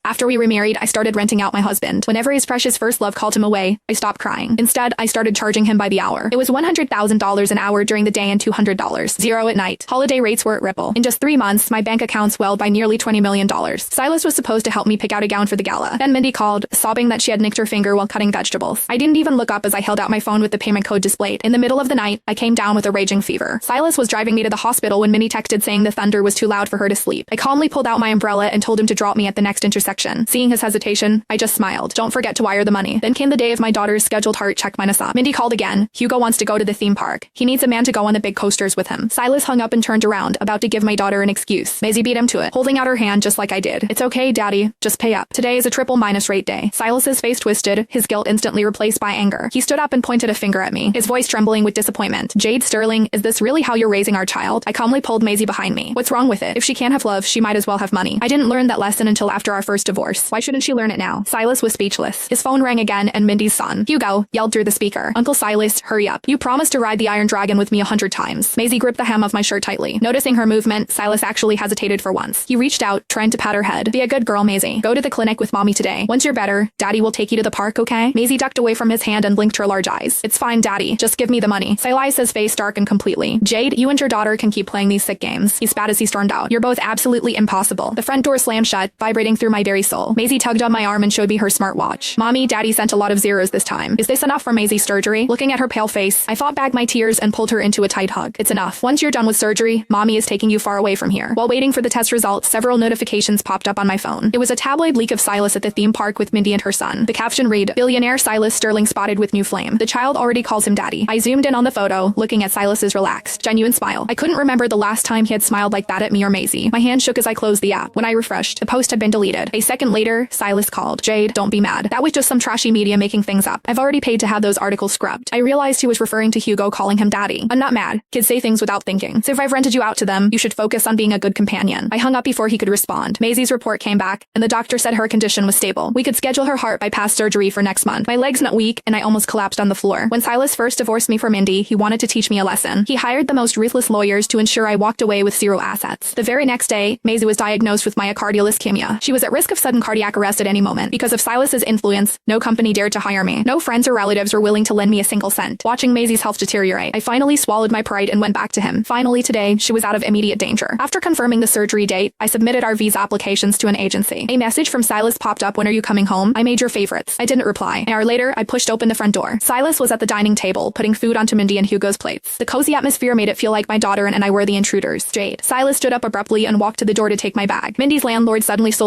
After we remarried, I started renting out my husband. Whenever his precious first love called him away, I stopped crying. Instead, I started charging him by the hour. It was $100,000 an hour during the day and $200, zero at night. Holiday rates were at Ripple. In just 3 months, my bank account swelled by nearly $20 million. Silas was supposed to help me pick out a gown for the gala. Then Mindy called, sobbing that she had nicked her finger while cutting vegetables. I didn't even look up as I held out my phone with the payment code displayed. In the middle of the night, I came down with a raging fever. Silas was driving me to the hospital when Mindy texted saying the thunder was too loud for her to sleep. I calmly pulled out my umbrella and told him to drop me at the next intersection. Seeing his hesitation, I just smiled. Don't forget to wire the money. Then came the day of my daughter's scheduled heart check minus up. Mindy called again. Hugo wants to go to the theme park. He needs a man to go on the big coasters with him. Silas hung up and turned around, about to give my daughter an excuse. Maisie beat him to it, holding out her hand just like I did. It's okay, Daddy. Just pay up. Today is a triple minus rate day. Silas's face twisted, his guilt instantly replaced by anger. He stood up and pointed a finger at me, his voice trembling with disappointment. Jade Sterling, is this really how you're raising our child? I calmly pulled Maisie behind me. What's wrong with it? If she can't have love, she might as well have money. I didn't learn that lesson until after our first divorce. Why shouldn't she learn it now? Silas was speechless. His phone rang again and Mindy's son, Hugo, yelled through the speaker. Uncle Silas, hurry up. You promised to ride the Iron Dragon with me 100 times. Maisie gripped the hem of my shirt tightly. Noticing her movement, Silas actually hesitated for once. He reached out, trying to pat her head. Be a good girl, Maisie. Go to the clinic with Mommy today. Once you're better, Daddy will take you to the park, okay? Maisie ducked away from his hand and blinked her large eyes. It's fine, Daddy. Just give me the money. Silas's face darkened completely. Jade, you and your daughter can keep playing these sick games. He spat as he stormed out. You're both absolutely impossible. The front door slammed shut, vibrating through my very soul. Maisie tugged on my arm and showed me her smartwatch. Mommy, Daddy sent a lot of zeros this time. Is this enough for Maisie's surgery? Looking at her pale face, I fought back my tears and pulled her into a tight hug. It's enough. Once you're done with surgery, Mommy is taking you far away from here. While waiting for the test results, several notifications popped up on my phone. It was a tabloid leak of Silas at the theme park with Mindy and her son. The caption read, Billionaire Silas Sterling spotted with new flame. The child already calls him Daddy. I zoomed in on the photo, looking at Silas's relaxed, genuine smile. I couldn't remember the last time he had smiled like that at me or Maisie. My hand shook as I closed the app. When I refreshed, the post had been deleted. A second later, Silas called. Jade, don't be mad. That was just some trashy media making things up. I've already paid to have those articles scrubbed. I realized he was referring to Hugo calling him Daddy. I'm not mad. Kids say things without thinking. So if I've rented you out to them, you should focus on being a good companion. I hung up before he could respond. Maisie's report came back, and the doctor said her condition was stable. We could schedule her heart bypass surgery for next month. My leg's not weak, and I almost collapsed on the floor. When Silas first divorced me from Mindy, he wanted to teach me a lesson. He hired the most ruthless lawyers to ensure I walked away with zero assets. The very next day, Maisie was diagnosed with myocardial ischemia. She was at risk of sudden cardiac arrest at any moment. Because of Silas's influence, no company dared to hire me. No friends or relatives were willing to lend me a single cent. Watching Maisie's health deteriorate, I finally swallowed my pride and went back to him. Finally today, she was out of immediate danger. After confirming the surgery date, I submitted our visa applications to an agency. A message from Silas popped up, when are you coming home? I made your favorites. I didn't reply. An hour later, I pushed open the front door. Silas was at the dining table, putting food onto Mindy and Hugo's plates. The cozy atmosphere made it feel like my daughter and I were the intruders. Jade. Silas stood up abruptly and walked to the door to take my bag. Mindy's landlord suddenly stole